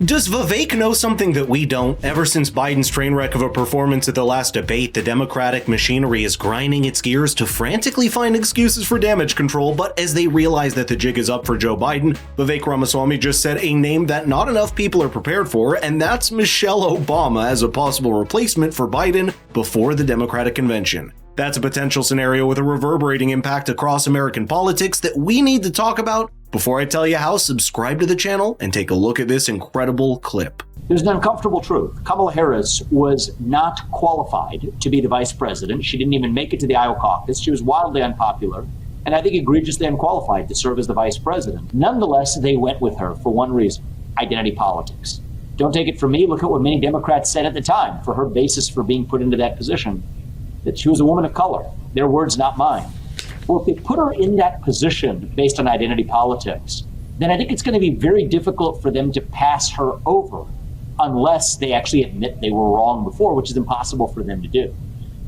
Does Vivek know something that we don't? Ever since Biden's train wreck of a performance at the last debate, the Democratic machinery is grinding its gears to frantically find excuses for damage control, but as they realize that the jig is up for Joe Biden, Vivek Ramaswamy just said a name that not enough people are prepared for, and that's Michelle Obama as a possible replacement for Biden before the Democratic convention. That's a potential scenario with a reverberating impact across American politics that we need to talk about. Before I tell you how, subscribe to the channel and take a look at this incredible clip. There's an uncomfortable truth. Kamala Harris was not qualified to be the vice president. She didn't even make it to the Iowa caucus. She was wildly unpopular, and I think egregiously unqualified to serve as the vice president. Nonetheless, they went with her for one reason: identity politics. Don't take it from me. Look at what many Democrats said at the time for her basis for being put into that position, that she was a woman of color. Their words, not mine. Well, if they put her in that position based on identity politics, then I think it's going to be very difficult for them to pass her over unless they actually admit they were wrong before, which is impossible for them to do.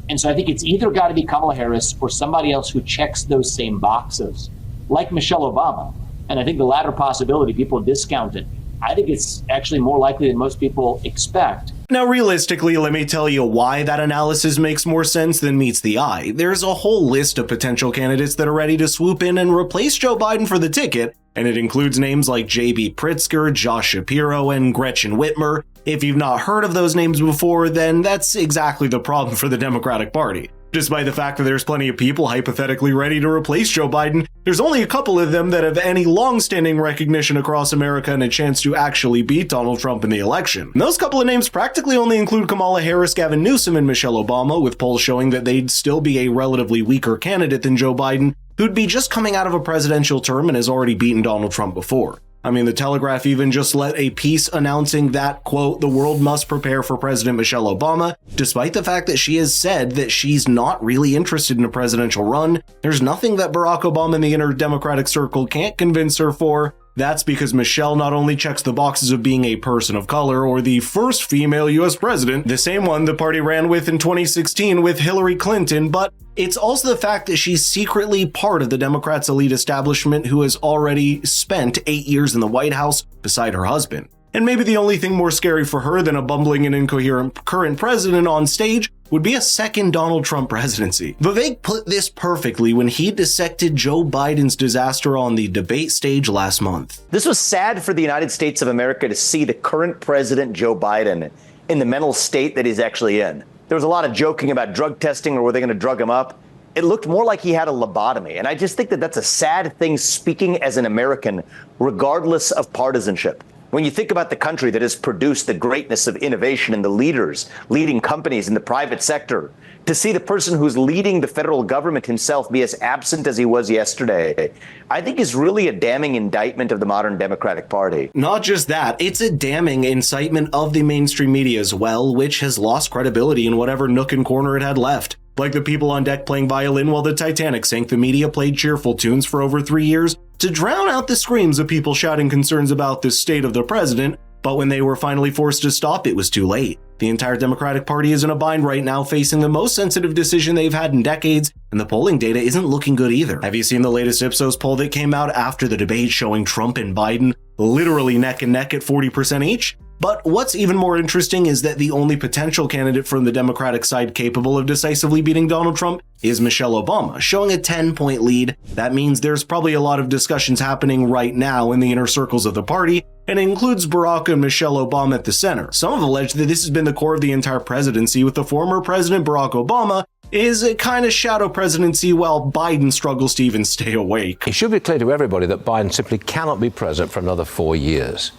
And so I think it's either got to be Kamala Harris or somebody else who checks those same boxes, like Michelle Obama. And I think the latter possibility, people discount it. I think it's actually more likely than most people expect. Now, realistically, let me tell you why that analysis makes more sense than meets the eye. There's a whole list of potential candidates that are ready to swoop in and replace Joe Biden for the ticket, and it includes names like J.B. Pritzker, Josh Shapiro, and Gretchen Whitmer. If you've not heard of those names before, then that's exactly the problem for the Democratic Party. Despite the fact that there's plenty of people hypothetically ready to replace Joe Biden, there's only a couple of them that have any long-standing recognition across America and a chance to actually beat Donald Trump in the election. And those couple of names practically only include Kamala Harris, Gavin Newsom, and Michelle Obama, with polls showing that they'd still be a relatively weaker candidate than Joe Biden, who'd be just coming out of a presidential term and has already beaten Donald Trump before. I mean, the Telegraph even just let a piece announcing that, quote, the world must prepare for President Michelle Obama, despite the fact that she has said that she's not really interested in a presidential run. There's nothing that Barack Obama in the inner Democratic circle can't convince her for. That's because Michelle not only checks the boxes of being a person of color or the first female US president, the same one the party ran with in 2016 with Hillary Clinton, but it's also the fact that she's secretly part of the Democrats' elite establishment who has already spent 8 years in the White House beside her husband. And maybe the only thing more scary for her than a bumbling and incoherent current president on stage would be a second Donald Trump presidency. Vivek put this perfectly when he dissected Joe Biden's disaster on the debate stage last month. This was sad for the United States of America to see the current president, Joe Biden, in the mental state that he's actually in. There was a lot of joking about drug testing or were they going to drug him up. It looked more like he had a lobotomy. And I just think that that's a sad thing speaking as an American, regardless of partisanship. When you think about the country that has produced the greatness of innovation and the leaders leading companies in the private sector, to see the person who's leading the federal government himself be as absent as he was yesterday, I think is really a damning indictment of the modern Democratic Party. Not just that, it's a damning incitement of the mainstream media as well, which has lost credibility in whatever nook and corner it had left. Like the people on deck playing violin while the Titanic sank, the media played cheerful tunes for over 3 years to drown out the screams of people shouting concerns about the state of the president, but when they were finally forced to stop, it was too late. The entire Democratic Party is in a bind right now, facing the most sensitive decision they've had in decades, and the polling data isn't looking good either. Have you seen the latest Ipsos poll that came out after the debate showing Trump and Biden literally neck and neck at 40% each? But what's even more interesting is that the only potential candidate from the Democratic side capable of decisively beating Donald Trump is Michelle Obama, showing a 10-point lead. That means there's probably a lot of discussions happening right now in the inner circles of the party, and it includes Barack and Michelle Obama at the center. Some have alleged that this has been the core of the entire presidency, with the former President Barack Obama is a kind of shadow presidency while Biden struggles to even stay awake. It should be clear to everybody that Biden simply cannot be president for another 4 years.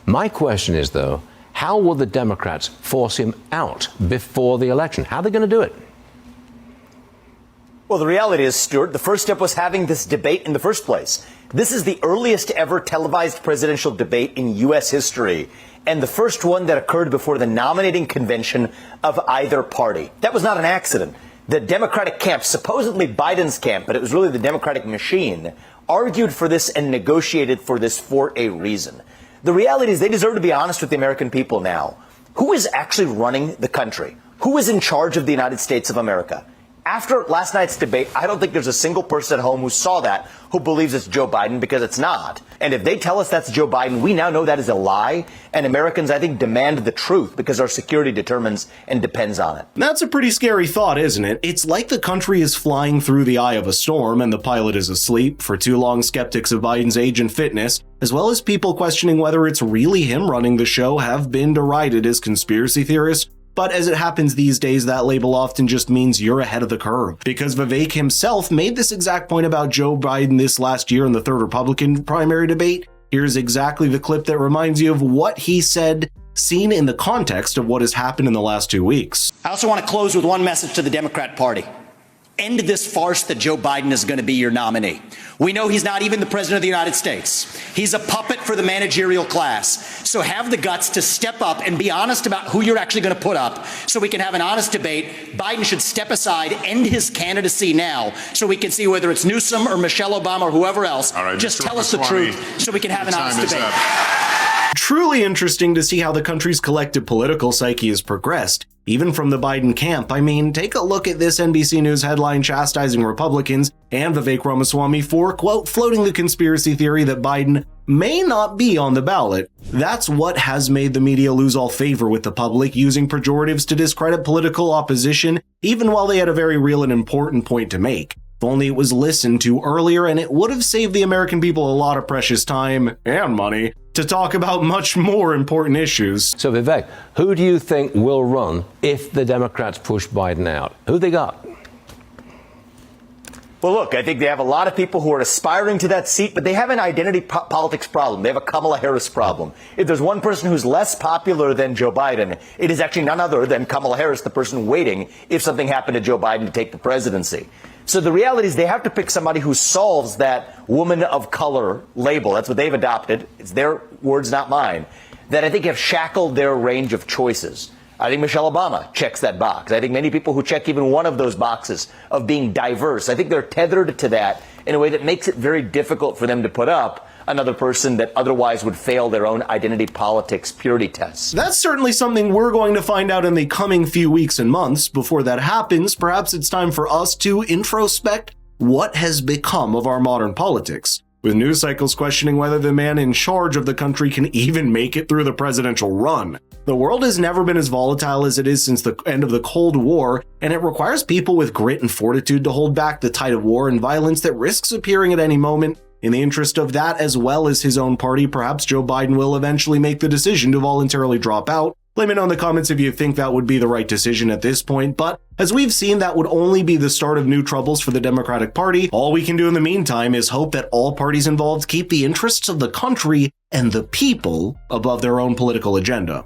My question is, though, how will the Democrats force him out before the election? How are they going to do it? Well, the reality is, Stuart, the first step was having this debate in the first place. This is the earliest ever televised presidential debate in U.S. history, and the first one that occurred before the nominating convention of either party. That was not an accident. The Democratic camp, supposedly Biden's camp, but it was really the Democratic machine, argued for this and negotiated for this for a reason. The reality is they deserve to be honest with the American people now. Who is actually running the country? Who is in charge of the United States of America? After last night's debate, I don't think there's a single person at home who saw that who believes it's Joe Biden, because it's not. And if they tell us that's Joe Biden, we now know that is a lie. And Americans, I think, demand the truth because our security determines and depends on it. That's a pretty scary thought, isn't it? It's like the country is flying through the eye of a storm and the pilot is asleep. For too long, skeptics of Biden's age and fitness, as well as people questioning whether it's really him running the show, have been derided as conspiracy theorists. But as it happens these days, that label often just means you're ahead of the curve. Because Vivek himself made this exact point about Joe Biden this last year in the third Republican primary debate. Here's exactly the clip that reminds you of what he said, seen in the context of what has happened in the last 2 weeks. I also want to close with one message to the Democrat Party. End this farce that Joe Biden is going to be your nominee. We know he's not even the president of the United States. He's a puppet for the managerial class. So have the guts to step up and be honest about who you're actually going to put up so we can have an honest debate. Biden should step aside, end his candidacy now so we can see whether it's Newsom or Michelle Obama or whoever else. All right, just Mr. tell us the Ramaswamy, truth so we can have an honest time is debate. up. Truly interesting to see how the country's collective political psyche has progressed, even from the Biden camp. I mean, take a look at this NBC News headline chastising Republicans and Vivek Ramaswamy for, quote, floating the conspiracy theory that Biden may not be on the ballot. That's what has made the media lose all favor with the public, using pejoratives to discredit political opposition, even while they had a very real and important point to make. If only it was listened to earlier, and it would have saved the American people a lot of precious time and money to talk about much more important issues. So, Vivek, who do you think will run if the Democrats push Biden out? Who they got? Well, look, I think they have a lot of people who are aspiring to that seat, but they have an identity politics problem. They have a Kamala Harris problem. If there's one person who's less popular than Joe Biden, it is actually none other than Kamala Harris, the person waiting if something happened to Joe Biden to take the presidency. So the reality is they have to pick somebody who solves that woman of color label. That's what they've adopted. It's their words, not mine, that I think have shackled their range of choices. I think Michelle Obama checks that box. I think many people who check even one of those boxes of being diverse, I think they're tethered to that in a way that makes it very difficult for them to put up another person that otherwise would fail their own identity politics purity tests. That's certainly something we're going to find out in the coming few weeks and months. Before that happens, perhaps it's time for us to introspect what has become of our modern politics, with news cycles questioning whether the man in charge of the country can even make it through the presidential run. The world has never been as volatile as it is since the end of the Cold War, and it requires people with grit and fortitude to hold back the tide of war and violence that risks appearing at any moment. In the interest of that, as well as his own party, perhaps Joe Biden will eventually make the decision to voluntarily drop out. Let me know in the comments if you think that would be the right decision at this point, but as we've seen, that would only be the start of new troubles for the Democratic Party. All we can do in the meantime is hope that all parties involved keep the interests of the country and the people above their own political agenda.